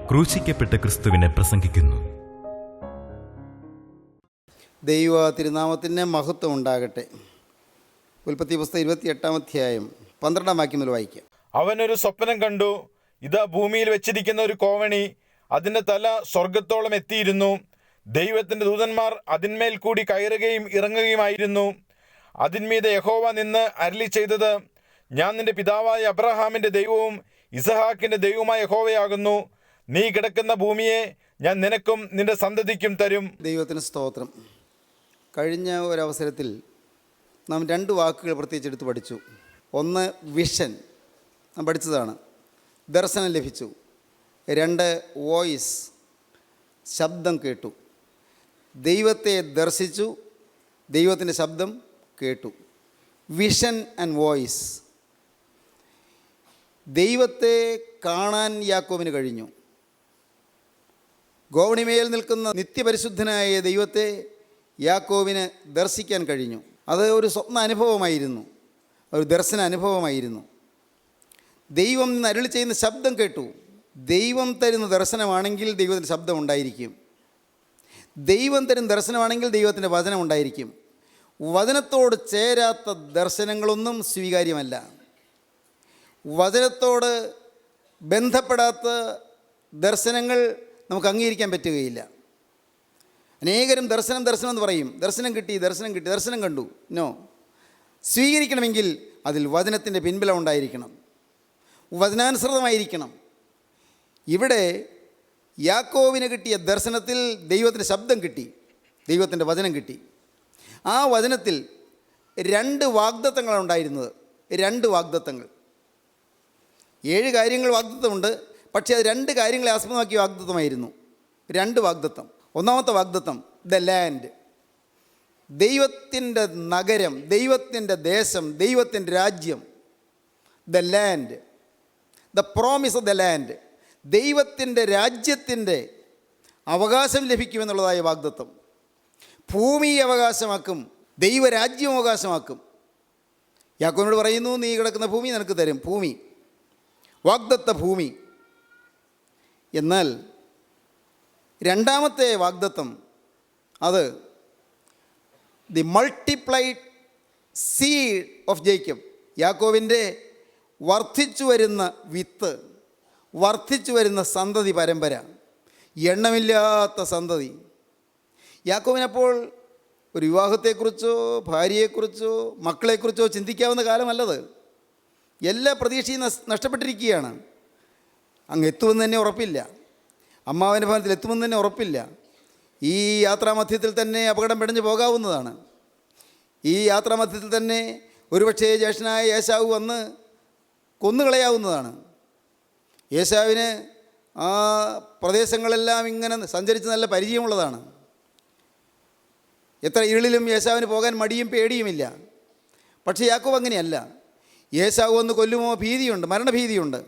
ക്രൂശിക്കപ്പെട്ട ക്രിസ്തുവിനെ പ്രസംഗിക്കുന്നു. ദൈവ തിരുനാമത്തിന് മഹത്വം ഉണ്ടാകട്ടെ. ഉൽപ്പത്തി പുസ്തകം 28-ാം അധ്യായം 12-ാം വാക്യം മുതൽ വായിക്കാം. അവനൊരു സ്വപ്നം കണ്ടു. ഇതാ, ഭൂമിയിൽ വെച്ചിരിക്കുന്ന ഒരു കോവണി, അതിൻ്റെ തല സ്വർഗത്തോളം എത്തിയിരുന്നു. ദൈവത്തിൻ്റെ ദൂതന്മാർ അതിന്മേൽ കൂടി കയറുകയും ഇറങ്ങുകയുമായിരുന്നു. അതിന്മീതെ യഹോവ നിന്ന് അരുളി ചെയ്തത്, ഞാൻ നിന്റെ പിതാവായ അബ്രഹാമിൻ്റെ ദൈവവും ഇസഹാക്കിൻ്റെ ദൈവവുമായ യഹോവയാകുന്നു. നീ കിടക്കുന്ന ഭൂമിയെ ഞാൻ നിനക്കും നിന്റെ സന്തതിക്കും തരും. ദൈവത്തിന് സ്തോത്രം. കഴിഞ്ഞ ഒരവസരത്തിൽ നാം 2 വാക്കുകൾ പ്രത്യേകിച്ച് എടുത്ത് പഠിച്ചു. ഒന്ന് വിഷൻ, നാം പഠിച്ചതാണ്, ദർശനം ലഭിച്ചു. 2 വോയിസ്, ശബ്ദം കേട്ടു. ദൈവത്തെ ദർശിച്ചു, ദൈവത്തിൻ്റെ ശബ്ദം കേട്ടു. Vision and voice. ദൈവത്തെ കാണാൻ യാക്കോബിന് കഴിഞ്ഞു. ഗോവണിമേൽ നിൽക്കുന്ന നിത്യപരിശുദ്ധനായ ദൈവത്തെ യാക്കോബിന് ദർശിക്കാൻ കഴിഞ്ഞു. അത് ഒരു സ്വപ്ന അനുഭവമായിരുന്നു, ഒരു ദർശന അനുഭവമായിരുന്നു. ദൈവം അരുളി ചെയ്യുന്ന ശബ്ദം കേട്ടു. ദൈവം തരുന്ന ദർശനമാണെങ്കിൽ ദൈവത്തിൻ്റെ ശബ്ദം ഉണ്ടായിരിക്കും. ദൈവം തരുന്ന ദർശനമാണെങ്കിൽ ദൈവത്തിൻ്റെ വചനം ഉണ്ടായിരിക്കും. വചനത്തോട് ചേരാത്ത ദർശനങ്ങളൊന്നും സ്വീകാര്യമല്ല. വചനത്തോട് ബന്ധപ്പെടാത്ത ദർശനങ്ങൾ നമുക്ക് അംഗീകരിക്കാൻ പറ്റുകയില്ല. അനേകരും ദർശനം എന്ന് പറയും. ദർശനം കിട്ടി, ദർശനം കണ്ടു. നോ, സ്വീകരിക്കണമെങ്കിൽ അതിൽ വചനത്തിൻ്റെ പിൻബലം ഉണ്ടായിരിക്കണം, വചനാനുസൃതമായിരിക്കണം. ഇവിടെ യാക്കോബിന് കിട്ടിയ ദർശനത്തിൽ ദൈവത്തിൻ്റെ ശബ്ദം കിട്ടി, ദൈവത്തിൻ്റെ വചനം കിട്ടി. ആ വചനത്തിൽ 2 വാഗ്ദത്തങ്ങളാണ് ഉണ്ടായിരുന്നത്. 2 വാഗ്ദത്തങ്ങൾ. 7 കാര്യങ്ങൾ വാഗ്ദത്തമുണ്ട്, പക്ഷേ അത് 2 കാര്യങ്ങളെ ആസ്പദമാക്കിയ വാഗ്ദത്തമായിരുന്നു. 2 വാഗ്ദത്തം. ഒന്നാമത്തെ വാഗ്ദത്തം ദ ലാൻഡ്, ദൈവത്തിൻ്റെ നഗരം, ദൈവത്തിൻ്റെ ദേശം, ദൈവത്തിൻ്റെ രാജ്യം. The land, the promise of the land, ദൈവത്തിൻ്റെ രാജ്യത്തിൻ്റെ അവകാശം ലഭിക്കുമെന്നുള്ളതായ വാഗ്ദത്തം. ഭൂമി അവകാശമാക്കും, ദൈവരാജ്യം അവകാശമാക്കും. യാക്കോബിനോട് പറയുന്നു, നീ കിടക്കുന്ന ഭൂമി നിനക്ക് തരും. ഭൂമി, വാഗ്ദത്ത ഭൂമി. എന്നാൽ രണ്ടാമത്തെ വാഗ്ദത്തം അത് the multiplied seed of Jacob, യാക്കോബിൻ്റെ വർദ്ധിച്ചു വരുന്ന വിത്ത്, വർദ്ധിച്ചു വരുന്ന സന്തതി പരമ്പര, എണ്ണമില്ലാത്ത സന്തതി. യാക്കോബിനപ്പോൾ ഒരു വിവാഹത്തെക്കുറിച്ചോ ഭാര്യയെക്കുറിച്ചോ മക്കളെക്കുറിച്ചോ ചിന്തിക്കാവുന്ന കാലമല്ലത്. എല്ലാ പ്രതീക്ഷയും നഷ്ടപ്പെട്ടിരിക്കുകയാണ്. അങ്ങ് എത്തുമെന്ന് തന്നെ ഉറപ്പില്ല, അമ്മാവൻ്റെ ഭവനത്തിൽ എത്തുമെന്ന് തന്നെ ഉറപ്പില്ല. ഈ യാത്രാമധ്യത്തിൽ തന്നെ അപകടം പിടഞ്ഞു പോകാവുന്നതാണ്. ഈ യാത്രാമധ്യത്തിൽ തന്നെ ഒരുപക്ഷേ ജ്യേഷ്ഠനായ ഏശാവ് വന്ന് കൊന്നുകളയാവുന്നതാണ്. ഏശാവിന് ആ പ്രദേശങ്ങളെല്ലാം ഇങ്ങനെ സഞ്ചരിച്ച് നല്ല പരിചയമുള്ളതാണ്. എത്ര ഇരുളിലും ഏശാവിന് പോകാൻ മടിയും പേടിയുമില്ല. പക്ഷേ യാക്കോബ് അങ്ങനെയല്ല. ഏശാവ് വന്ന് കൊല്ലുമോ ഭീതിയുണ്ട്, മരണഭീതിയുണ്ട്.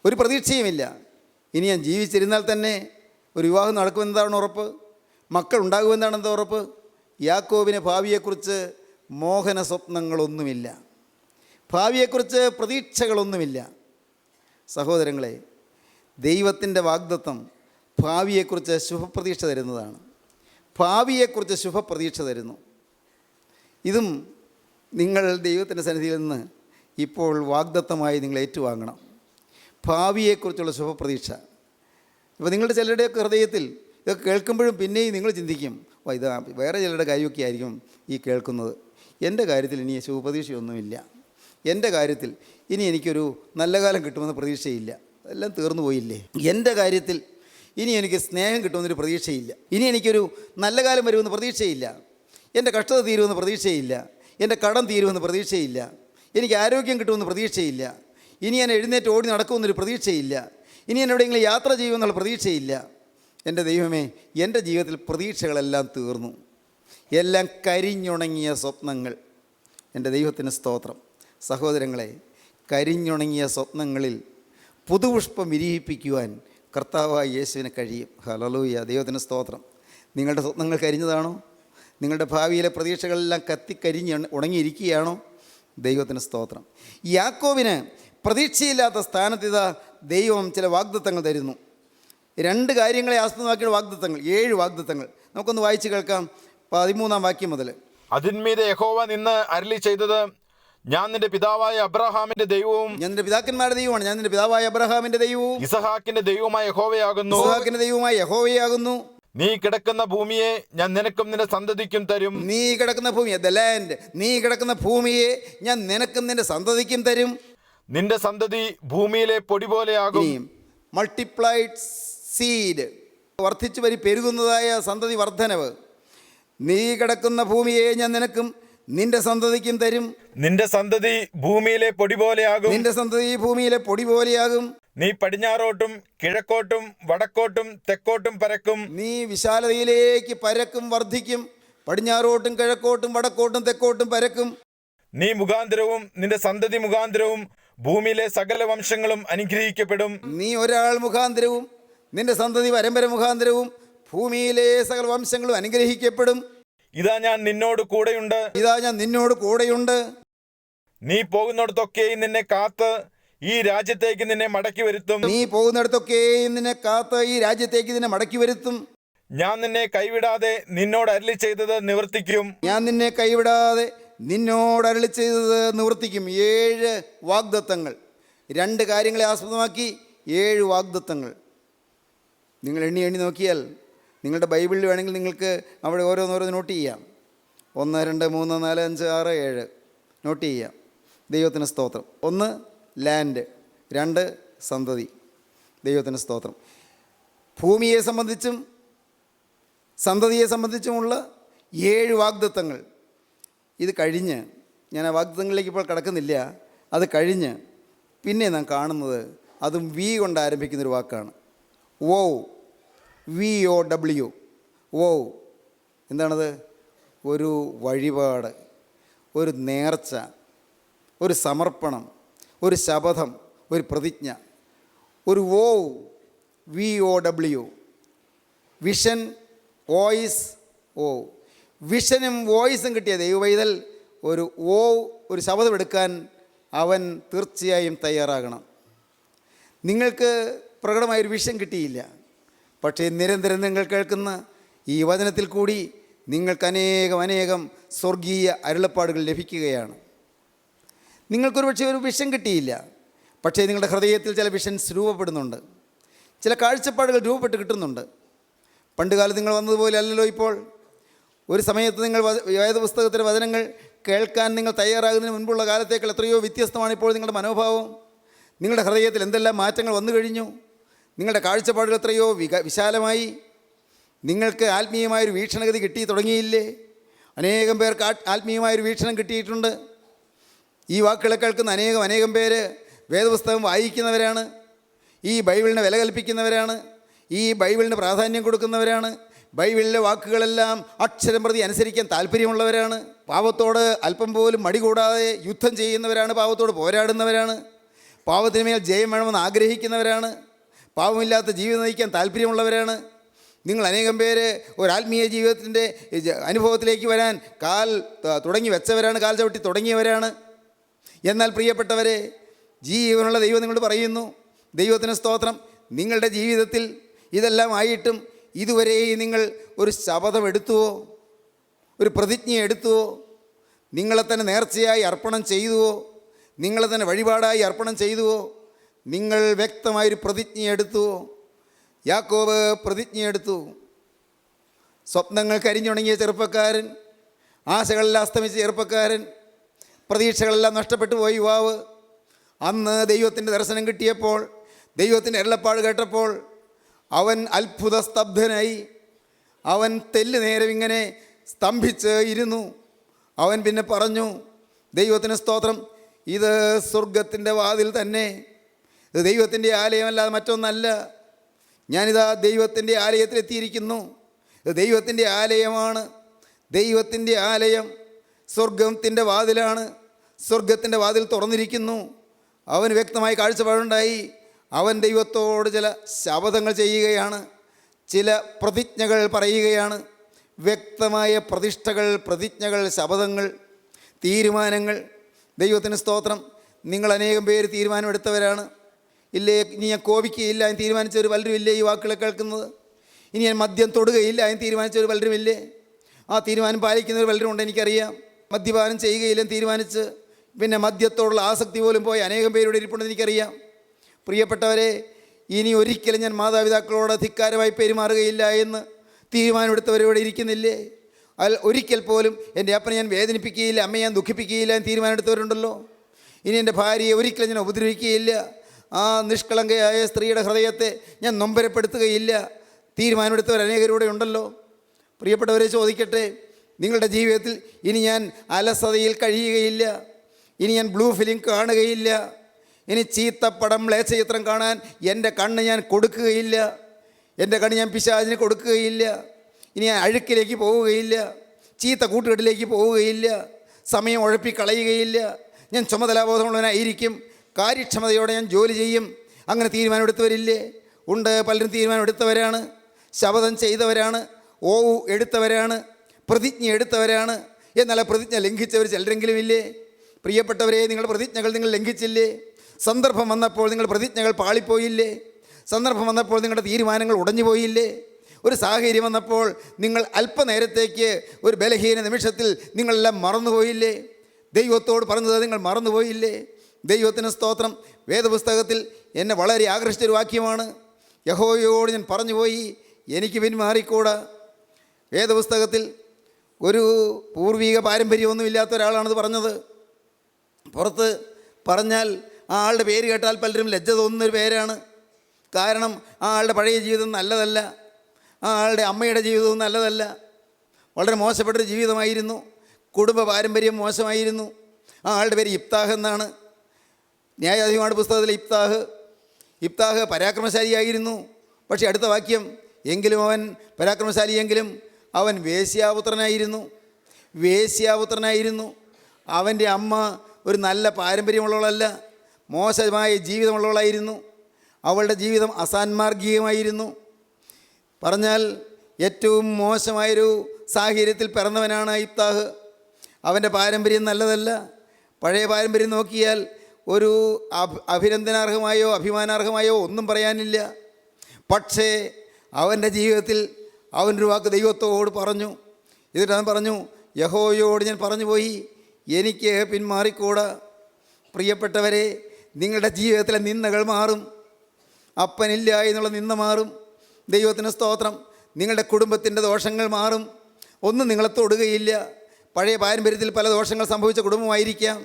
ഒരു പ്രതീക്ഷയുമില്ല. ഇനി ഞാൻ ജീവിച്ചിരുന്നാൽ തന്നെ ഒരു വിവാഹം നടക്കുമെന്നതാണ് ഉറപ്പ്, മക്കൾ ഉണ്ടാകുമെന്നാണ് എന്താ ഉറപ്പ്. യാക്കോബിന് ഭാവിയെക്കുറിച്ച് മോഹന സ്വപ്നങ്ങളൊന്നുമില്ല, ഭാവിയെക്കുറിച്ച് പ്രതീക്ഷകളൊന്നുമില്ല. സഹോദരങ്ങളെ, ദൈവത്തിൻ്റെ വാഗ്ദത്തം ഭാവിയെക്കുറിച്ച് ശുഭപ്രതീക്ഷ തരുന്നതാണ്. ഭാവിയെക്കുറിച്ച് ശുഭപ്രതീക്ഷ തരുന്നു. ഇതും നിങ്ങൾ ദൈവത്തിൻ്റെ സന്നിധിയിൽ നിന്ന് ഇപ്പോൾ വാഗ്ദത്തമായി നിങ്ങൾ ഏറ്റുവാങ്ങണം. ഭാവിയെക്കുറിച്ചുള്ള ശുഭപ്രതീക്ഷ. ഇപ്പോൾ നിങ്ങളുടെ ചിലരുടെയൊക്കെ ഹൃദയത്തിൽ ഇതൊക്കെ കേൾക്കുമ്പോഴും പിന്നെയും നിങ്ങൾ ചിന്തിക്കും, ഇത് വേറെ ചിലരുടെ കാര്യമൊക്കെ ആയിരിക്കും ഈ കേൾക്കുന്നത്. എൻ്റെ കാര്യത്തിൽ ഇനി ശുഭപ്രതീക്ഷയൊന്നുമില്ല, എൻ്റെ കാര്യത്തിൽ ഇനി എനിക്കൊരു നല്ല കാലം കിട്ടുമെന്ന് പ്രതീക്ഷയില്ല, എല്ലാം തീർന്നു പോയില്ലേ. എൻ്റെ കാര്യത്തിൽ ഇനി എനിക്ക് സ്നേഹം കിട്ടുമെന്നൊരു പ്രതീക്ഷയില്ല, ഇനി എനിക്കൊരു നല്ല കാലം വരുമെന്ന് പ്രതീക്ഷയില്ല, എൻ്റെ കഷ്ടത തീരുമെന്ന് പ്രതീക്ഷയില്ല, എൻ്റെ കടം തീരുമെന്ന് പ്രതീക്ഷയില്ല, എനിക്ക് ആരോഗ്യം കിട്ടുമെന്ന് പ്രതീക്ഷയില്ല, ഇനി ഞാൻ എഴുന്നേറ്റ് ഓടി നടക്കുമെന്നൊരു പ്രതീക്ഷയില്ല, ഇനി ഞാൻ എവിടെയെങ്കിലും യാത്ര ചെയ്യുമെന്നുള്ള പ്രതീക്ഷയില്ല. എൻ്റെ ദൈവമേ, എൻ്റെ ജീവിതത്തിൽ പ്രതീക്ഷകളെല്ലാം തീർന്നു, എല്ലാം കരിഞ്ഞുണങ്ങിയ സ്വപ്നങ്ങൾ. എൻ്റെ ദൈവത്തിന് സ്തോത്രം. സഹോദരങ്ങളെ, കരിഞ്ഞുണങ്ങിയ സ്വപ്നങ്ങളിൽ പുതുപുഷ്പം വിരിയിപ്പിക്കുവാൻ കർത്താവായ യേശുവിന് കഴിയും. ഹല്ലേലൂയ, ദൈവത്തിന് സ്തോത്രം. നിങ്ങളുടെ സ്വപ്നങ്ങൾ കരിഞ്ഞതാണോ? നിങ്ങളുടെ ഭാവിയിലെ പ്രതീക്ഷകളെല്ലാം കത്തിക്കരിഞ്ഞ് ഉണങ്ങിയിരിക്കുകയാണോ? ദൈവത്തിന് സ്തോത്രം. യാക്കോബിന് പ്രതീക്ഷയില്ലാത്ത സ്ഥാനത്ത് ഇതാ ദൈവം ചില വാഗ്ദത്തങ്ങൾ തരുന്നു. 2 കാര്യങ്ങളെ ആസ്പദമാക്കിയുള്ള വാഗ്ദത്തങ്ങൾ, 7 വാഗ്ദത്തങ്ങൾ. നമുക്കൊന്ന് വായിച്ച് കേൾക്കാം 13-ാം വാക്യം മുതൽ. അതിന്മീതെ യഹോവ നിന്ന് അരുളി ചെയ്തത്, ഞാൻ നിന്റെ പിതാവായ അബ്രഹാമിന്റെ ദൈവവും ഞാൻ നിന്റെ പിതാക്കന്മാരുടെ ദൈവമാണ്. ഞാൻ നിന്റെ പിതാവായ അബ്രഹാമിന്റെ ദൈവവും ഇസഹാക്കിന്റെ ദൈവമായ യഹോവയാകുന്നു. ഇസ്ഹാക്കിന്റെ ദൈവമായ യഹോവയാകുന്നു. നീ കിടക്കുന്ന ഭൂമിയെ ഞാൻ നിനക്കും നിന്റെ സന്തതിക്കും തരും. നീ കിടക്കുന്ന ഭൂമിയെ, ദ ലാൻഡ്, നീ കിടക്കുന്ന ഭൂമിയെ ഞാൻ നിനക്കും നിന്റെ സന്തതിക്കും തരും. നിന്റെ സന്തതി ഭൂമിയിലെ പൊടി പോലെയാകും. മൾട്ടിപ്ലൈഡ് സീഡ്, വർദ്ധിച്ചു വരി പെരുകുന്നതായ സന്തതി വർദ്ധനവ്. നീ കിടക്കുന്ന ഭൂമിയെ ഞാൻ നിനക്കും നിന്റെ സന്തതിക്കും തരും. നിന്റെ സന്തതി ഭൂമിയിലെ പൊടി പോലെയാകും. നിന്റെ സന്തതി ഭൂമിയിലെ പൊടി പോലെയാകും. നീ പടിഞ്ഞാറോട്ടും കിഴക്കോട്ടും വടക്കോട്ടും തെക്കോട്ടും പരക്കും. നീ വിശാലതയിലേക്ക് പരക്കും, വർദ്ധിക്കും. പടിഞ്ഞാറോട്ടും കിഴക്കോട്ടും വടക്കോട്ടും തെക്കോട്ടും പരക്കും. നീ മുഖാന്തരവും നിന്റെ സന്തതി മുഖാന്തരവും ഭൂമിയിലെ സകല വംശങ്ങളും അനുഗ്രഹിക്കപ്പെടും. നീ ഒരാൾ മുഖാന്തരവും നിന്റെ സന്തതി പരമ്പര മുഖാന്തരവും ഭൂമിയിലെ സകല വംശങ്ങളും അനുഗ്രഹിക്കപ്പെടും. ഇതാ ഞാൻ നിന്നോട് കൂടെയുണ്ട്. ഇതാ ഞാൻ നിന്നോട് കൂടെയുണ്ട്. നീ പോകുന്നിടത്തൊക്കെയും നിന്നെ കാത്ത് ഈ രാജ്യത്തേക്ക് നിന്നെ മടക്കി വരുത്തും. നീ പോകുന്നിടത്തൊക്കെയും നിന്നെ കാത്ത് ഈ രാജ്യത്തേക്ക് നിന്നെ മടക്കി വരുത്തും. ഞാൻ നിന്നെ കൈവിടാതെ നിന്നോട് അരുളി ചെയ്തത് നിവർത്തിക്കും. ഞാൻ നിന്നെ കൈവിടാതെ നിന്നോട് അരുളി ചെയ്തത് നിവർത്തിക്കും. 7 വാഗ്ദത്തങ്ങൾ. 2 കാര്യങ്ങളെ ആസ്പദമാക്കി 7 വാഗ്ദത്തങ്ങൾ. നിങ്ങൾ എണ്ണി നോക്കിയാൽ നിങ്ങളുടെ ബൈബിളിൽ വേണമെങ്കിൽ നിങ്ങൾക്ക് അവിടെ ഓരോന്നോരോന്ന് നോട്ട് ചെയ്യാം. 1, 2, 3, 4, 5, 6, 7 നോട്ട് ചെയ്യാം. ദൈവത്തിന് സ്തോത്രം. 1 ലാൻഡ്, 2 സന്തതി. ദൈവത്തിന് സ്തോത്രം. ഭൂമിയെ സംബന്ധിച്ചും സന്തതിയെ സംബന്ധിച്ചുമുള്ള 7 വാഗ്ദത്തങ്ങൾ. ഇത് കഴിഞ്ഞ്, ഞാൻ ആ വാഗ്ദത്തങ്ങളിലേക്ക് ഇപ്പോൾ കടക്കുന്നില്ല, അത് കഴിഞ്ഞ് പിന്നെ നാം കാണുന്നത് അതും വി കൊണ്ട് ആരംഭിക്കുന്നൊരു വാക്കാണ്. വോ, VOW. വോ എന്താണത്? ഒരു വഴിപാട്, ഒരു നേർച്ച, ഒരു സമർപ്പണം, ഒരു ശപഥം, ഒരു പ്രതിജ്ഞ. ഒരു വോ, VOW. വിഷൻ, വോയിസ്, ഓ. വിഷനും വോയിസും കിട്ടിയ ദൈവവൈതൽ ഒരു ശപഥമെടുക്കാൻ അവൻ തീർച്ചയായും തയ്യാറാകണം. നിങ്ങൾക്ക് പ്രകടമായൊരു വിഷൻ കിട്ടിയില്ല, പക്ഷേ നിരന്തരം നിങ്ങൾ കേൾക്കുന്ന ഈ വചനത്തിൽ കൂടി നിങ്ങൾക്ക് അനേകം സ്വർഗീയ അരുളപ്പാടുകൾ ലഭിക്കുകയാണ്. നിങ്ങൾക്കൊരു പക്ഷേ ഒരു വിഷൻ കിട്ടിയില്ല, പക്ഷേ നിങ്ങളുടെ ഹൃദയത്തിൽ ചില വിഷൻസ് രൂപപ്പെടുന്നുണ്ട്, ചില കാഴ്ചപ്പാടുകൾ രൂപപ്പെട്ട് കിട്ടുന്നുണ്ട്. പണ്ടുകാലത്ത് നിങ്ങൾ വന്നതുപോലെ അല്ലല്ലോ ഇപ്പോൾ. ഒരു സമയത്ത് നിങ്ങൾ വേദപുസ്തകത്തിലെ വചനങ്ങൾ കേൾക്കാൻ നിങ്ങൾ തയ്യാറാകുന്നതിന് മുൻപുള്ള കാലത്തേക്കാൾ എത്രയോ വ്യത്യസ്തമാണ് ഇപ്പോൾ നിങ്ങളുടെ മനോഭാവം. നിങ്ങളുടെ ഹൃദയത്തിൽ എന്തെല്ലാം മാറ്റങ്ങൾ വന്നു കഴിഞ്ഞു. നിങ്ങളുടെ കാഴ്ചപ്പാടുകൾ എത്രയോ വിശാലമായി. നിങ്ങൾക്ക് ആത്മീയമായൊരു വീക്ഷണഗതി കിട്ടി തുടങ്ങിയില്ലേ? അനേകം പേർക്ക് ആത്മീയമായൊരു വീക്ഷണം കിട്ടിയിട്ടുണ്ട്. ഈ വാക്കുകളെ കേൾക്കുന്ന അനേകം പേര് വേദപുസ്തകം വായിക്കുന്നവരാണ്, ഈ ബൈബിളിനെ വില കൽപ്പിക്കുന്നവരാണ്, ഈ ബൈബിളിന് പ്രാധാന്യം കൊടുക്കുന്നവരാണ്, ബൈബിളിലെ വാക്കുകളെല്ലാം അക്ഷരം പ്രതി അനുസരിക്കാൻ താല്പര്യമുള്ളവരാണ്, പാപത്തോട് അല്പം പോലും മടി കൂടാതെ യുദ്ധം ചെയ്യുന്നവരാണ്, പാപത്തോട് പോരാടുന്നവരാണ്, പാപത്തിന് മേൽ ജയം വേണമെന്ന് ആഗ്രഹിക്കുന്നവരാണ്, പാപമില്ലാത്ത ജീവിതം നയിക്കാൻ താല്പര്യമുള്ളവരാണ്. നിങ്ങൾ അനേകം പേര് ഒരാത്മീയ ജീവിതത്തിൻ്റെ അനുഭവത്തിലേക്ക് വരാൻ തുടങ്ങി വെച്ചവരാണ്, കാൽ ചവിട്ടി തുടങ്ങിയവരാണ്. എന്നാൽ പ്രിയപ്പെട്ടവരെ, ജീവനുള്ള ദൈവം നിങ്ങളോട് പറയുന്നു, ദൈവത്തിന് സ്തോത്രം, നിങ്ങളുടെ ജീവിതത്തിൽ ഇതെല്ലാം ആയിട്ടും ഇതുവരെ നിങ്ങൾ ഒരു ശപഥം എടുത്തുവോ, ഒരു പ്രതിജ്ഞ എടുത്തുവോ, നിങ്ങളെ തന്നെ നേർച്ചയായി അർപ്പണം ചെയ്തുവോ, നിങ്ങളെ തന്നെ വഴിപാടായി അർപ്പണം ചെയ്തുവോ, നിങ്ങൾ വ്യക്തമായൊരു പ്രതിജ്ഞ എടുത്തുവോ? യാക്കോബ് പ്രതിജ്ഞ എടുത്തു. സ്വപ്നങ്ങൾ കരിഞ്ഞുണങ്ങിയ ചെറുപ്പക്കാരൻ, ആശകളെല്ലാം അസ്തമിച്ച ചെറുപ്പക്കാരൻ, പ്രതീക്ഷകളെല്ലാം നഷ്ടപ്പെട്ടു പോയ യുവാവ്, അന്ന് ദൈവത്തിൻ്റെ ദർശനം കിട്ടിയപ്പോൾ, ദൈവത്തിൻ്റെ അരുളപ്പാട് കേട്ടപ്പോൾ അവൻ അത്ഭുത സ്തബ്ധനായി. അവൻ തെല്ല് നേരം ഇങ്ങനെ സ്തംഭിച്ച് ഇരുന്നു. അവൻ പിന്നെ പറഞ്ഞു, ദൈവത്തിന് സ്തോത്രം, ഇത് സ്വർഗത്തിൻ്റെ വാതിൽ തന്നെ, ഇത് ദൈവത്തിൻ്റെ ആലയമല്ലാതെ മറ്റൊന്നല്ല. ഞാനിതാ ദൈവത്തിൻ്റെ ആലയത്തിലെത്തിയിരിക്കുന്നു. ഇത് ദൈവത്തിൻ്റെ ആലയമാണ്. ദൈവത്തിൻ്റെ ആലയം സ്വർഗത്തിൻ്റെ വാതിലാണ്. സ്വർഗത്തിൻ്റെ വാതിൽ തുറന്നിരിക്കുന്നു. അവന് വ്യക്തമായി കാഴ്ചപ്പാടുണ്ടായി. അവൻ ദൈവത്തോട് ചില ശപഥങ്ങൾ ചെയ്യുകയാണ്, ചില പ്രതിജ്ഞകൾ പറയുകയാണ്. വ്യക്തമായ പ്രതിജ്ഞകൾ, ശപഥങ്ങൾ, തീരുമാനങ്ങൾ. ദൈവത്തിന് സ്തോത്രം, നിങ്ങൾ അനേകം പേര് തീരുമാനമെടുത്തവരാണ്. ഇല്ലേ ഇനി ഞാൻ കോപിക്കുകയില്ല എന്ന് തീരുമാനിച്ചവർ പലരും ഇല്ലേ ഈ വാക്കുകളെ കേൾക്കുന്നത്? ഇനി ഞാൻ മദ്യം തൊടുകയില്ല എന്ന് തീരുമാനിച്ചവർ പലരും ഇല്ലേ? ആ തീരുമാനം പാലിക്കുന്നവർ പലരും ഉണ്ട്, എനിക്കറിയാം. മദ്യപാനം ചെയ്യുകയില്ലെന്ന് തീരുമാനിച്ച് പിന്നെ മദ്യത്തോടുള്ള ആസക്തി പോലും പോയി അനേകം പേരുടെ ഇരിപ്പുണ്ടെന്ന് എനിക്കറിയാം. പ്രിയപ്പെട്ടവരെ, ഇനി ഒരിക്കലും ഞാൻ മാതാപിതാക്കളോട് ധിക്കാരമായി പെരുമാറുകയില്ല എന്ന് തീരുമാനമെടുത്തവരിവിടെ ഇരിക്കുന്നില്ലേ? ഒരിക്കൽ പോലും എൻ്റെ അപ്പനെ ഞാൻ വേദനിപ്പിക്കുകയില്ല, അമ്മയെ ഞാൻ ദുഃഖിപ്പിക്കുകയില്ല എന്ന് തീരുമാനമെടുത്തവരുണ്ടല്ലോ. ഇനി എൻ്റെ ഭാര്യയെ ഒരിക്കലും ഞാൻ ഉപദ്രവിക്കുകയില്ല, ആ നിഷ്കളങ്കയായ സ്ത്രീയുടെ ഹൃദയത്തെ ഞാൻ നൊമ്പരപ്പെടുത്തുകയില്ല തീരുമാനമെടുത്തവർ അനേകരൂടെ ഉണ്ടല്ലോ. പ്രിയപ്പെട്ടവരെ, ചോദിക്കട്ടെ, നിങ്ങളുടെ ജീവിതത്തിൽ ഇനി ഞാൻ അലസതയിൽ കഴിയുകയില്ല, ഇനി ഞാൻ ബ്ലൂ ഫിലിം കാണുകയില്ല, ഇനി ചീത്തപ്പടം മ്ലേച്ഛചിത്രം കാണാൻ എൻ്റെ കണ്ണ് ഞാൻ കൊടുക്കുകയില്ല, എൻ്റെ കണ്ണ് ഞാൻ പിശാചിന് കൊടുക്കുകയില്ല, ഇനി ഞാൻ അഴുക്കിലേക്ക് പോവുകയില്ല, ചീത്ത കൂട്ടുകെട്ടിലേക്ക് പോവുകയില്ല, സമയം ഉഴപ്പിക്കളയുകയില്ല, ഞാൻ ചുമതലാബോധമുള്ളവനായിരിക്കും, കാര്യക്ഷമതയോടെ ഞാൻ ജോലി ചെയ്യും. അങ്ങനെ തീരുമാനമെടുത്തവരില്ലേ? ഉണ്ട്. പലരും തീരുമാനമെടുത്തവരാണ്, ശപഥം ചെയ്തവരാണ്, ഓവ് എടുത്തവരാണ്, പ്രതിജ്ഞ എടുത്തവരാണ്. എന്നാൽ ആ പ്രതിജ്ഞ ലംഘിച്ചവർ ചിലരെങ്കിലും ഇല്ലേ? പ്രിയപ്പെട്ടവരെ, നിങ്ങളുടെ പ്രതിജ്ഞകൾ നിങ്ങൾ ലംഘിച്ചില്ലേ? സന്ദർഭം വന്നപ്പോൾ നിങ്ങൾ പ്രതിജ്ഞകൾ പാളിപ്പോയില്ലേ? സന്ദർഭം വന്നപ്പോൾ നിങ്ങളുടെ തീരുമാനങ്ങൾ ഉടഞ്ഞുപോയില്ലേ? ഒരു സാഹചര്യം വന്നപ്പോൾ നിങ്ങൾ അല്പനേരത്തേക്ക് ഒരു ബലഹീന നിമിഷത്തിൽ നിങ്ങളെല്ലാം മറന്നുപോയില്ലേ? ദൈവത്തോട് പറഞ്ഞത് നിങ്ങൾ മറന്നുപോയില്ലേ? ദൈവത്തിന് സ്തോത്രം. വേദപുസ്തകത്തിൽ എന്നെ വളരെ ആകർഷിച്ചൊരു വാക്യമാണ്. യഹോവയോട് ഞാൻ പറഞ്ഞുപോയി, എനിക്ക് പിന്മാറിക്കൂടാ. വേദപുസ്തകത്തിൽ ഒരു പൂർവിക പാരമ്പര്യമൊന്നുമില്ലാത്ത ഒരാളാണത് പറഞ്ഞത്. പുറത്ത് പറഞ്ഞാൽ ആ ആളുടെ പേര് കേട്ടാൽ പലരും ലജ്ജ തോന്നുന്നൊരു പേരാണ്. കാരണം ആ ആളുടെ പഴയ ജീവിതം നല്ലതല്ല, ആ ആളുടെ അമ്മയുടെ ജീവിതവും നല്ലതല്ല, വളരെ മോശപ്പെട്ടൊരു ജീവിതമായിരുന്നു, കുടുംബ പാരമ്പര്യം മോശമായിരുന്നു. ആ ആളുടെ പേര് ഇബ്താഹ് എന്നാണ്. ന്യായാധിപന്മാരുടെ പുസ്തകത്തിൽ ഇബ്താഹ് പരാക്രമശാലിയായിരുന്നു. പക്ഷേ അടുത്ത വാക്യം, എങ്കിലും അവൻ പരാക്രമശാലിയെങ്കിലും അവൻ വേശ്യാപുത്രനായിരുന്നു. അവൻ്റെ അമ്മ ഒരു നല്ല പാരമ്പര്യമുള്ളവളല്ല, മോശമായ ജീവിതമുള്ളവളായിരുന്നു. അവളുടെ ജീവിതം അസാൻമാർഗികമായിരുന്നു. പറഞ്ഞാൽ ഏറ്റവും മോശമായൊരു സാഹചര്യത്തിൽ പിറന്നവനാണ് ഇബ്താഹ്. അവൻ്റെ പാരമ്പര്യം നല്ലതല്ല. പഴയ പാരമ്പര്യം നോക്കിയാൽ ഒരു അഭിനന്ദനാർഹമായോ അഭിമാനാർഹമായോ ഒന്നും പറയാനില്ല. പക്ഷേ അവൻ്റെ ജീവിതത്തിൽ അവനൊരു വാക്ക് ദൈവത്തോട് പറഞ്ഞു. എന്നിട്ട് അവൻ പറഞ്ഞു, യഹോവയോട് ഞാൻ പറഞ്ഞുപോയി, എനിക്ക് പിന്മാറിക്കൂടാ. പ്രിയപ്പെട്ടവരെ, നിങ്ങളുടെ ജീവിതത്തിലെ നിന്ദകൾ മാറും. അപ്പനില്ല എന്നുള്ള നിന്ദ മാറും. ദൈവത്തിന് സ്തോത്രം. നിങ്ങളുടെ കുടുംബത്തിൻ്റെ ദോഷങ്ങൾ മാറും. ഒന്നും നിങ്ങളെ തൊടുകയില്ല. പഴയ പാരമ്പര്യത്തിൽ പല ദോഷങ്ങൾ സംഭവിച്ച കുടുംബമായിരിക്കാം,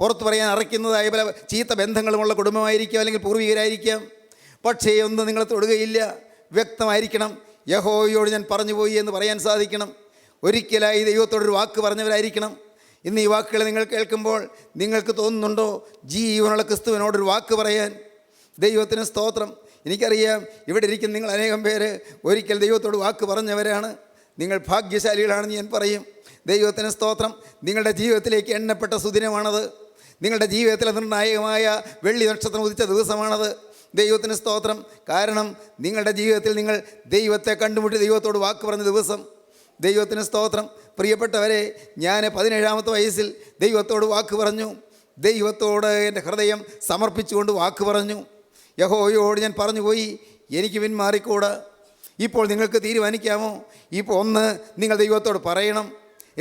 പുറത്ത് പറയാൻ അറയ്ക്കുന്നതായ പല ചീത്ത ബന്ധങ്ങളുമുള്ള കുടുംബമായിരിക്കാം, അല്ലെങ്കിൽ പൂർവികരായിരിക്കാം. പക്ഷേ ഒന്നും നിങ്ങളെ തൊടുകയില്ല. വ്യക്തമായിരിക്കണം, യഹോവയോട് ഞാൻ പറഞ്ഞുപോയി എന്ന് പറയാൻ സാധിക്കണം. ഒരിക്കലായി ദൈവത്തോടൊരു വാക്ക് പറഞ്ഞവരായിരിക്കണം. ഇന്ന് ഈ വാക്കുകൾ നിങ്ങൾ കേൾക്കുമ്പോൾ നിങ്ങൾക്ക് തോന്നുന്നുണ്ടോ ജീവനുള്ള ക്രിസ്തുവിനോടൊരു വാക്ക് പറയാൻ? ദൈവത്തിന് സ്തോത്രം. എനിക്കറിയാം, ഇവിടെ ഇരിക്കുന്ന നിങ്ങൾ അനേകം പേര് ഒരിക്കൽ ദൈവത്തോട് വാക്ക് പറഞ്ഞവരാണ്. നിങ്ങൾ ഭാഗ്യശാലികളാണെന്ന് ഞാൻ പറയും. ദൈവത്തിന് സ്തോത്രം. നിങ്ങളുടെ ജീവിതത്തിലേക്ക് എണ്ണപ്പെട്ട സുദിനമാണത്. നിങ്ങളുടെ ജീവിതത്തിലെ നിർണായകമായ വെള്ളി നക്ഷത്രം ഉദിച്ച ദിവസമാണത്. ദൈവത്തിന് സ്തോത്രം. കാരണം നിങ്ങളുടെ ജീവിതത്തിൽ നിങ്ങൾ ദൈവത്തെ കണ്ടുമുട്ടി ദൈവത്തോട് വാക്ക് പറഞ്ഞ ദിവസം. ദൈവത്തിന് സ്തോത്രം. പ്രിയപ്പെട്ടവരെ, ഞാൻ 17-ാമത്തെ വയസ്സിൽ ദൈവത്തോട് വാക്ക് പറഞ്ഞു. ദൈവത്തോട് എൻ്റെ ഹൃദയം സമർപ്പിച്ചുകൊണ്ട് വാക്ക് പറഞ്ഞു. യഹോവയോട് ഞാൻ പറഞ്ഞുപോയി, എനിക്ക് പിന്മാറിക്കൂടാ. ഇപ്പോൾ നിങ്ങൾക്ക് തീരുമാനിക്കാമോ? ഇപ്പോൾ 1, നിങ്ങൾ ദൈവത്തോട് പറയണം.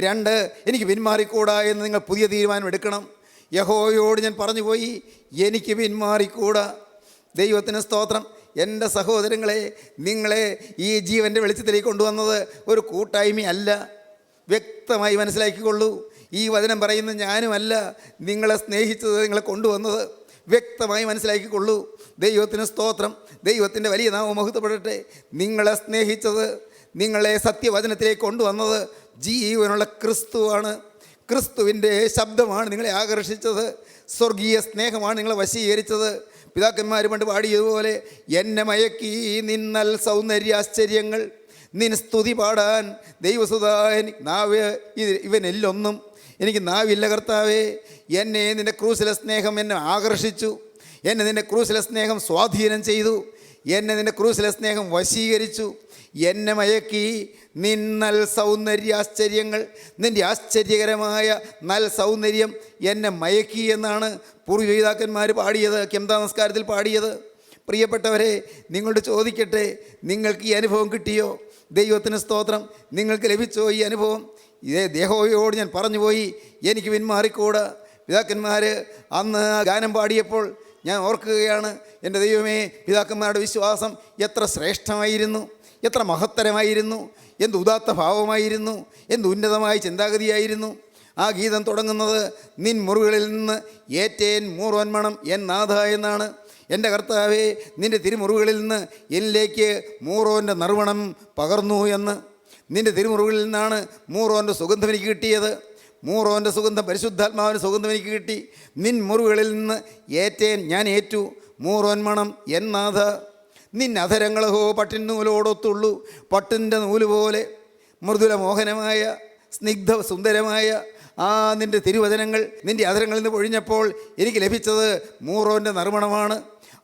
2, എനിക്ക് പിന്മാറിക്കൂടാ എന്ന് നിങ്ങൾ പുതിയ തീരുമാനം എടുക്കണം. യഹോവയോട് ഞാൻ പറഞ്ഞുപോയി, എനിക്ക് പിന്മാറിക്കൂടാ. ദൈവത്തിന് സ്തോത്രം. എൻ്റെ സഹോദരങ്ങളെ, നിങ്ങളെ ഈ ജീവൻ്റെ വെളിച്ചത്തിലേക്ക് കൊണ്ടുവന്നത് ഒരു കൂട്ടായ്മയല്ല. വ്യക്തമായി മനസ്സിലാക്കിക്കൊള്ളൂ. ഈ വചനം പറയുന്നത് ഞാനുമല്ല, നിങ്ങളെ സ്നേഹിച്ചത്, നിങ്ങളെ കൊണ്ടുവന്നത്. വ്യക്തമായി മനസ്സിലാക്കിക്കൊള്ളൂ. ദൈവത്തിന് സ്തോത്രം. ദൈവത്തിൻ്റെ വലിയ നാമം മഹത്വപ്പെടട്ടെ. നിങ്ങളെ സ്നേഹിച്ചത്, നിങ്ങളെ സത്യവചനത്തിലേക്ക് കൊണ്ടുവന്നത് ജീവനുള്ള ക്രിസ്തുവാണ്. ക്രിസ്തുവിൻ്റെ ശബ്ദമാണ് നിങ്ങളെ ആകർഷിച്ചത്. സ്വർഗീയ സ്നേഹമാണ് നിങ്ങളെ വശീകരിച്ചത്. പിതാക്കന്മാർ പണ്ട് പാടിയതുപോലെ, എന്നെ മയക്കി നിന്നൽ സൗന്ദര്യാശ്ചര്യങ്ങൾ, നിൻ സ്തുതി പാടാൻ ദൈവസുതാ നാവ് ഇവനെല്ലൊന്നും എനിക്ക് നാവില്ല കർത്താവേ. എന്നെ നിൻ്റെ ക്രൂസിലെ സ്നേഹം എന്നെ ആകർഷിച്ചു. എന്നെ നിൻ്റെ ക്രൂസിലെ സ്നേഹം സ്വാധീനം ചെയ്തു. എന്നെ നിൻ്റെ ക്രൂസിലെ സ്നേഹം വശീകരിച്ചു. എന്നെ മയക്കി നിന്നൽ സൗന്ദര്യാശ്ചര്യങ്ങൾ, നിൻ്റെ ആശ്ചര്യകരമായ നൽ സൗന്ദര്യം എന്നെ മയക്കി എന്നാണ് പൂർവ്വപിതാക്കന്മാർ പാടിയത്, കെംതാ നമസ്കാരത്തിൽ പാടിയത്. പ്രിയപ്പെട്ടവരെ, നിങ്ങളോട് ചോദിക്കട്ടെ, നിങ്ങൾക്ക് ഈ അനുഭവം കിട്ടിയോ? ദൈവത്തിന് സ്തോത്രം. നിങ്ങൾക്ക് ലഭിച്ചോ ഈ അനുഭവം? ഇതേ ദേഹോയോട് ഞാൻ പറഞ്ഞു പോയി, എനിക്ക് പിന്മാറിക്കൂടാ. പിതാക്കന്മാർ അന്ന് ഗാനം പാടിയപ്പോൾ ഞാൻ ഓർക്കുകയാണ്, എൻ്റെ ദൈവമേ, പിതാക്കന്മാരുടെ വിശ്വാസം എത്ര ശ്രേഷ്ഠമായിരുന്നു, എത്ര മഹത്തരമായിരുന്നു, എന്ത് ഉദാത്ത ഭാവമായിരുന്നു, എന്ത് ഉന്നതമായ ചിന്താഗതിയായിരുന്നു. ആ ഗീതം തുടങ്ങുന്നത് നിൻ മുറികളിൽ നിന്ന് ഏറ്റേൻ മൂറോന്മണം എൻ നാഥ എന്നാണ്. എൻ്റെ കർത്താവേ, നിൻ്റെ തിരുമുറികളിൽ നിന്ന് എന്നിലേക്ക് മൂറോൻ്റെ നറുമണം പകർന്നു എന്ന്. നിൻ്റെ തിരുമുറികളിൽ നിന്നാണ് മൂറോൻ്റെ സുഗന്ധം എനിക്ക് കിട്ടിയത്. മൂറോൻ്റെ സുഗന്ധം, പരിശുദ്ധാത്മാവിൻ്റെ സുഗന്ധം എനിക്ക് കിട്ടി. നിൻ മുറികളിൽ നിന്ന് ഏറ്റേൻ, ഞാൻ ഏറ്റു മൂറോന്മണം എൻ നാഥ. നിൻ അധരങ്ങളഹോ പട്ടിൻ നൂലോടൊത്തുള്ളൂ, പട്ടിൻ്റെ നൂല് പോലെ മൃദുല മോഹനമായ സ്നിഗ്ധ സുന്ദരമായ ആ നിൻ്റെ തിരുവചനങ്ങൾ നിൻ്റെ അധരങ്ങളിൽ നിന്ന് പൊഴിഞ്ഞപ്പോൾ എനിക്ക് ലഭിച്ചത് മൂറോൻ്റെ നറുമണമാണ്.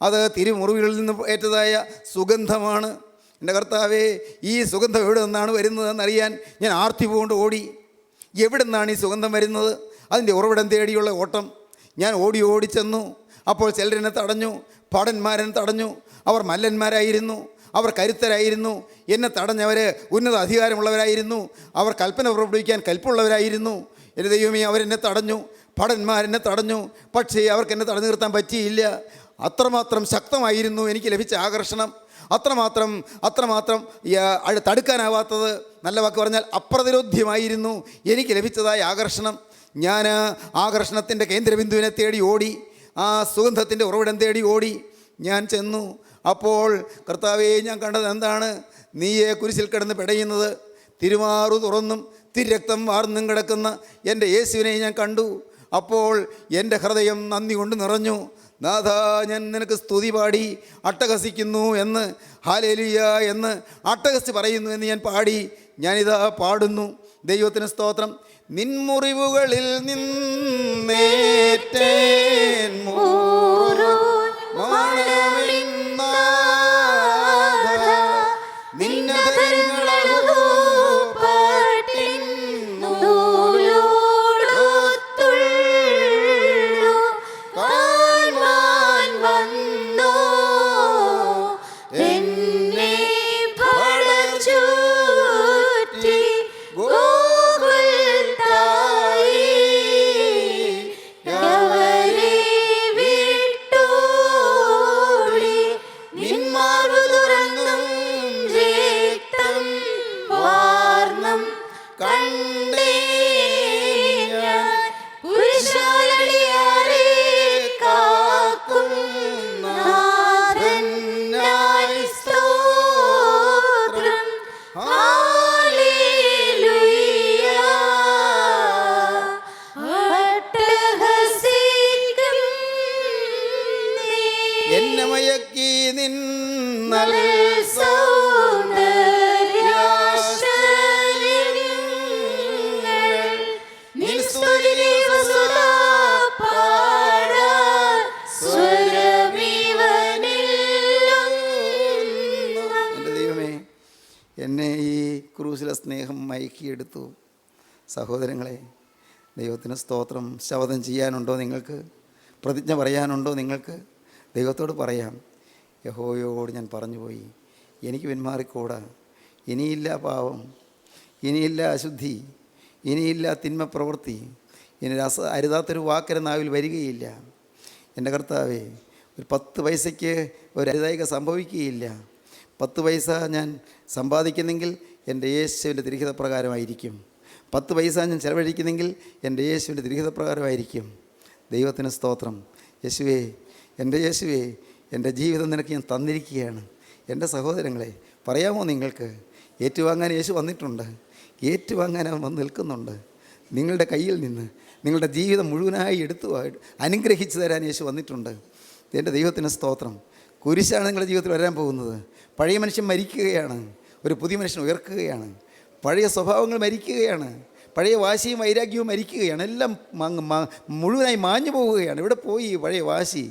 അത് തിരുമുറിവുകളിൽ നിന്ന് ഏറ്റതായ സുഗന്ധമാണ്. എൻ്റെ കർത്താവേ, ഈ സുഗന്ധം എവിടെ നിന്നാണ് വരുന്നതെന്നറിയാൻ ഞാൻ ആർത്തി കൊണ്ട് ഓടി. എവിടെ നിന്നാണ് ഈ സുഗന്ധം വരുന്നത്? അതിൻ്റെ ഉറവിടം തേടിയുള്ള ഓട്ടം. ഞാൻ ഓടി ചെന്നു. അപ്പോൾ ചിലരെന്നെ തടഞ്ഞു, ഭടന്മാരെന്നെ തടഞ്ഞു. അവർ മല്ലന്മാരായിരുന്നു, അവർ കരുത്തരായിരുന്നു. എന്നെ തടഞ്ഞവർ ഉന്നത അധികാരമുള്ളവരായിരുന്നു, അവർ കൽപ്പന പുറപ്പെടുവിക്കാൻ കൽപ്പുള്ളവരായിരുന്നു. എൻ്റെ ദൈവമേ, അവരെന്നെ തടഞ്ഞു, ഭടന്മാരെന്നെ തടഞ്ഞു. പക്ഷേ അവർക്കെന്നെ തടഞ്ഞു നിർത്താൻ പറ്റിയില്ല. അത്രമാത്രം ശക്തമായിരുന്നു എനിക്ക് ലഭിച്ച ആകർഷണം. അത്രമാത്രം തടുക്കാനാവാത്തത്, നല്ല വാക്ക് പറഞ്ഞാൽ അപ്രതിരോധ്യമായിരുന്നു എനിക്ക് ലഭിച്ചതായ ആകർഷണം. ഞാൻ ആകർഷണത്തിൻ്റെ കേന്ദ്രബിന്ദുവിനെ തേടി ഓടി, ആ സുഗന്ധത്തിൻ്റെ ഉറവിടം തേടി ഓടി ഞാൻ ചെന്നു. അപ്പോൾ കർത്താവേ, ഞാൻ കണ്ടത് എന്താണ്? നീയെ കുരിശിൽ കിടന്ന് പിടയുന്നത്, തിരുമാറു തുറന്നും തിരക്തം വാർന്നും കിടക്കുന്ന എൻ്റെ യേശുവിനെ ഞാൻ കണ്ടു. അപ്പോൾ എൻ്റെ ഹൃദയം നന്ദി കൊണ്ട് നിറഞ്ഞു. നാഥ, ഞാൻ നിനക്ക് സ്തുതി പാടി അട്ടഹസിക്കുന്നു എന്ന്, ഹല്ലേലൂയ എന്ന് അട്ടഹസിച്ച് പറയുന്നു എന്ന് ഞാൻ പാടി. ഞാനിതാ പാടുന്നു. ദൈവത്തിന് സ്തോത്രം. നിൻമുറിവുകളിൽ നിന്നേറ്റേൻ എന്നെ മയക്കി നിന്നൽ എന്നെ ഈ ക്രൂസിലെ സ്നേഹം മയക്കിയെടുത്തു. സഹോദരങ്ങളെ, ദൈവത്തിന് സ്തോത്രം. ശപഥം ചെയ്യാനുണ്ടോ നിങ്ങൾക്ക്? പ്രതിജ്ഞ പറയാനുണ്ടോ നിങ്ങൾക്ക്? ദൈവത്തോട് പറയാം, യഹോവയോട് ഞാൻ പറഞ്ഞുപോയി, എനിക്ക് പിന്മാറിക്കൂടാ. ഇനിയില്ല പാവം, ഇനിയില്ല അശുദ്ധി, ഇനിയില്ല തിന്മ പ്രവൃത്തി, ഇനി അരുതാത്തൊരു വാക്കര നാവിൽ വരികയില്ല. എൻ്റെ കർത്താവേ, ഒരു 10 പൈസയ്ക്ക് ഒരു അരുതായിക സംഭവിക്കുകയില്ല. 10 പൈസ ഞാൻ സമ്പാദിക്കുന്നെങ്കിൽ എൻ്റെ യേശുവിൻ്റെ തിരുഹിത പ്രകാരമായിരിക്കും. 10 പൈസ ഞാൻ ചെലവഴിക്കുന്നെങ്കിൽ എൻ്റെ യേശുവിൻ്റെ തിരുഹിത പ്രകാരമായിരിക്കും. ദൈവത്തിന് സ്തോത്രം. യേശുവേ, എൻ്റെ യേശുവേ, എൻ്റെ ജീവിതം നിനക്ക് ഞാൻ തന്നിരിക്കുകയാണ്. എൻ്റെ സഹോദരങ്ങളെ, പറയാമോ നിങ്ങൾക്ക്? ഏറ്റുവാങ്ങാൻ യേശു വന്നിട്ടുണ്ട്. ഏറ്റുവാങ്ങാൻ അവൻ വന്ന് നിൽക്കുന്നുണ്ട്. നിങ്ങളുടെ കയ്യിൽ നിന്ന് നിങ്ങളുടെ ജീവിതം മുഴുവനായി എടുത്തു അനുഗ്രഹിച്ചു തരാൻ യേശു വന്നിട്ടുണ്ട്. എൻ്റെ ദൈവത്തിന് സ്തോത്രം. കുരിശാണ് നിങ്ങളുടെ ജീവിതത്തിൽ വരാൻ പോകുന്നത്. പഴയ മനുഷ്യൻ മരിക്കുകയാണ്, ഒരു പുതിയ മനുഷ്യൻ ഉയർക്കുകയാണ്. പഴയ സ്വഭാവങ്ങൾ മരിക്കുകയാണ്, പഴയ വാശിയും വൈരാഗ്യവും മരിക്കുകയാണ്. എല്ലാം മുഴുവനായി മാഞ്ഞു പോവുകയാണ്. ഇവിടെ പോയി പഴയ വാശി,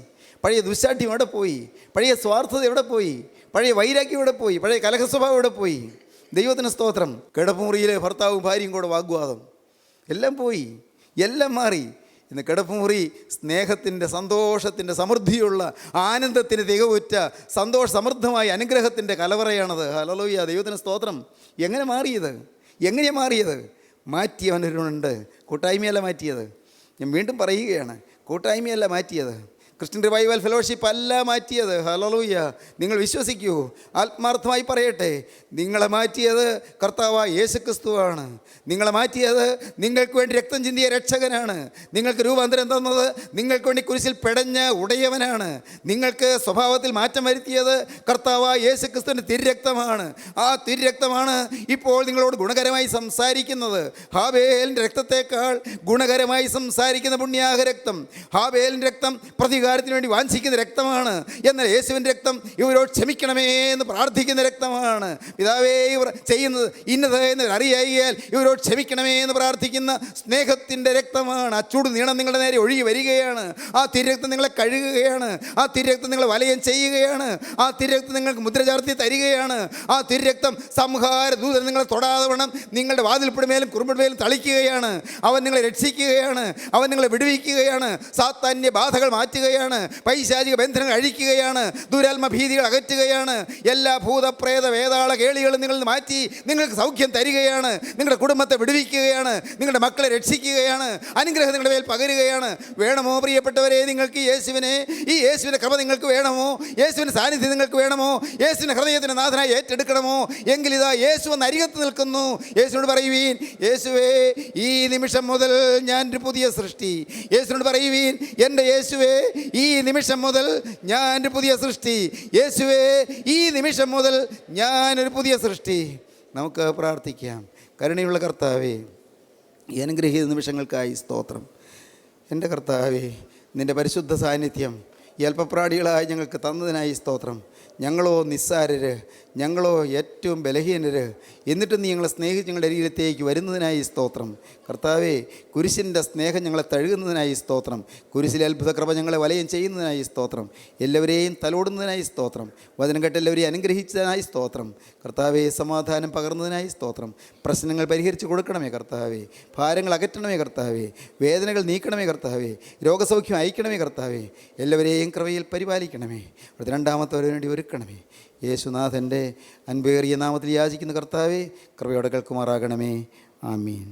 പഴയ ദുശാഠ്യം എവിടെ പോയി? പഴയ സ്വാർത്ഥത എവിടെ പോയി? പഴയ വൈരാഗ്യം ഇവിടെ പോയി, പഴയ കലഹ സ്വഭാവം ഇവിടെ പോയി. ദൈവത്തിന് സ്തോത്രം. കിടപ്പുമുറിയിലെ ഭർത്താവും ഭാര്യയും കൂടെ വാഗ്വാദം എല്ലാം പോയി, എല്ലാം മാറി. ഇന്ന് കിടപ്പുമുറി സ്നേഹത്തിൻ്റെ, സന്തോഷത്തിൻ്റെ, സമൃദ്ധിയുള്ള ആനന്ദത്തിന് തികവുറ്റ സന്തോഷ സമൃദ്ധമായ അനുഗ്രഹത്തിൻ്റെ കലവറയാണത്. ഹല്ലേലൂയ, ദൈവത്തിന് സ്തോത്രം. എങ്ങനെ മാറിയത്? എങ്ങനെയാണ് മാറിയത്? മാറ്റിയവനൊരുവനുണ്ട്. കൂട്ടായ്മയല്ല മാറ്റിയത്. ഞാൻ വീണ്ടും പറയുകയാണ്, കൂട്ടായ്മയല്ല മാറ്റിയത്. ക്രിസ്ത്യൻ റിവൈവൽ ഫെലോഷിപ്പ് അല്ല മാറ്റിയത്. ഹല്ലേലൂയ, നിങ്ങൾ വിശ്വസിക്കൂ. ആത്മാർത്ഥമായി പറയട്ടെ, നിങ്ങളെ മാറ്റിയത് കർത്താവായ യേശുക്രിസ്തുവാണ്. നിങ്ങളെ മാറ്റിയത് നിങ്ങൾക്ക് വേണ്ടി രക്തം ചിന്തിയ രക്ഷകനാണ്. നിങ്ങൾക്ക് രൂപാന്തരം തന്നത് നിങ്ങൾക്ക് വേണ്ടി കുരിശിൽ പെടഞ്ഞ ഉടയവനാണ്. നിങ്ങൾക്ക് സ്വഭാവത്തിൽ മാറ്റം വരുത്തിയത് കർത്താവായ യേശുക്രിസ്തുവിൻ്റെ തിരുരക്തമാണ്. ആ തിരുരക്തമാണ് ഇപ്പോൾ നിങ്ങളോട് ഗുണകരമായി സംസാരിക്കുന്നത്. ഹാബേലിൻ്റെ രക്തത്തേക്കാൾ ഗുണകരമായി സംസാരിക്കുന്ന പുണ്യാഹ രക്തം. ഹാബേലിൻ്റെ രക്തം പ്രതികാരത്തിന് വേണ്ടി വാഞ്ചിക്കുന്ന രക്തമാണ്. എന്നാൽ യേശുവിൻ്റെ രക്തം ഇവരോട് ക്ഷമിക്കണമേ എന്ന് പ്രാർത്ഥിക്കുന്ന രക്തമാണ്. പിതാവേ, ഇവർ ചെയ്യുന്നത് ഇന്നത് എന്ന് അറിയായികയാൽ ഇവരോട് ക്ഷമിക്കണമേ എന്ന് പ്രാർത്ഥിക്കുന്ന സ്നേഹത്തിൻ്റെ രക്തമാണ്. ആ ചൂട് നീളം നിങ്ങളുടെ നേരെ ഒഴുകി വരികയാണ്. ആ തിരുരക്തം നിങ്ങളെ കഴുകുകയാണ്. ആ തിരുരക്തം നിങ്ങളെ വലയം ചെയ്യുകയാണ്. ആ തിരുരക്തം നിങ്ങൾക്ക് മുദ്ര ചാർത്തി തരികയാണ്. ആ തിരുരക്തം സംഹാര ദൂതൻ നിങ്ങളെ തൊടാതെ വണ്ണം നിങ്ങളുടെ വാതിൽപ്പടിമേലും കുറുമ്പടിമേലും തളിക്കുകയാണ്. അവൻ നിങ്ങളെ രക്ഷിക്കുകയാണ്. അവൻ നിങ്ങളെ വിടുവിക്കുകയാണ്. സാത്താന്യ ബാധകൾ മാറ്റുകയാണ്. പൈശാചിക ബന്ധനങ്ങൾ അഴിക്കുകയാണ്. ദുരാത്മ ഭീതികൾ അകറ്റുകയാണ്. എല്ലാ ഭൂതപ്രേത വേതാള കേളികളും നിങ്ങൾ മാറ്റി നിങ്ങൾക്ക് സൗഖ്യം തരികയാണ്. നിങ്ങളുടെ കുടുംബത്തെ വിടുവിക്കുകയാണ്. നിങ്ങളുടെ മക്കളെ രക്ഷിക്കുകയാണ്. അനുഗ്രഹം നിങ്ങളുടെ മേൽ പകരുകയാണ്. വേണമോ പ്രിയപ്പെട്ടവരെ നിങ്ങൾക്ക് യേശുവിനെ? ഈ യേശുവിൻ്റെ കൃപ നിങ്ങൾക്ക് വേണമോ? യേശുവിൻ്റെ സാന്നിധ്യം നിങ്ങൾക്ക് വേണമോ? യേശുവിൻ്റെ ഹൃദയത്തിൻ്റെ നാഥനായി ഏറ്റെടുക്കണമോ? എങ്കിൽ ഇതാ യേശു വന്ന് അരികത്ത് നിൽക്കുന്നു. യേശുവിനോട് പറയുവീൻ, യേശുവേ, ഈ നിമിഷം മുതൽ ഞാനൊരു പുതിയ സൃഷ്ടി. യേശുവിനോട് പറയുവീൻ, എൻ്റെ യേശുവേ, ഈ നിമിഷം മുതൽ ഞാനൊരു പുതിയ സൃഷ്ടി. യേശുവേ, ഈ നിമിഷം മുതൽ ഞാനൊരു പുതിയ സൃഷ്ടി. നമുക്ക് പ്രാർത്ഥിക്കാം. കരുണയുള്ള കർത്താവേ, ഈ അനുഗ്രഹീത നിമിഷങ്ങൾക്കായി സ്തോത്രം. എൻ്റെ കർത്താവേ, നിൻ്റെ പരിശുദ്ധ സാന്നിധ്യം ഈ അല്പപ്രാണികളായി ഞങ്ങൾക്ക് തന്നതിനായി സ്തോത്രം. ഞങ്ങളോ നിസ്സാരര്, ഞങ്ങളോ ഏറ്റവും ബലഹീനര്, എന്നിട്ടും നീ ഞങ്ങളെ സ്നേഹിച്ച് ഞങ്ങളുടെ ശരീരത്തേക്ക് വരുന്നതിനായി സ്തോത്രം. കർത്താവേ, കുരിശിൻ്റെ സ്നേഹം ഞങ്ങളെ തഴുകുന്നതിനായി സ്തോത്രം. കുരിശിലെ അത്ഭുത കൃപ ഞങ്ങളെ വലയം ചെയ്യുന്നതിനായി സ്തോത്രം. എല്ലാവരെയും തലോടുന്നതിനായി സ്തോത്രം. വചനം കേട്ട് എല്ലാവരെയും അനുഗ്രഹിച്ചതിനായി സ്തോത്രം. കർത്താവേ, സമാധാനം പകർന്നതിനായി സ്തോത്രം. പ്രശ്നങ്ങൾ പരിഹരിച്ച് കൊടുക്കണമേ കർത്താവേ. ഭാരങ്ങൾ അകറ്റണമേ കർത്താവേ. വേദനകൾ നീക്കണമേ കർത്താവേ. രോഗസൗഖ്യം അയക്കണമേ കർത്താവേ. എല്ലാവരെയും കൃപയിൽ പരിപാലിക്കണമേ. അടുത്ത രണ്ടാമത്തവരെ വേണ്ടി ഒരുക്കണമേ. യേശുനാഥൻ്റെ അൻപേറിയ നാമത്തിൽ യാചിക്കുന്ന കർത്താവേ, കൃപയോടെ കേൾക്കുമാറാകണമേ. ആമീൻ.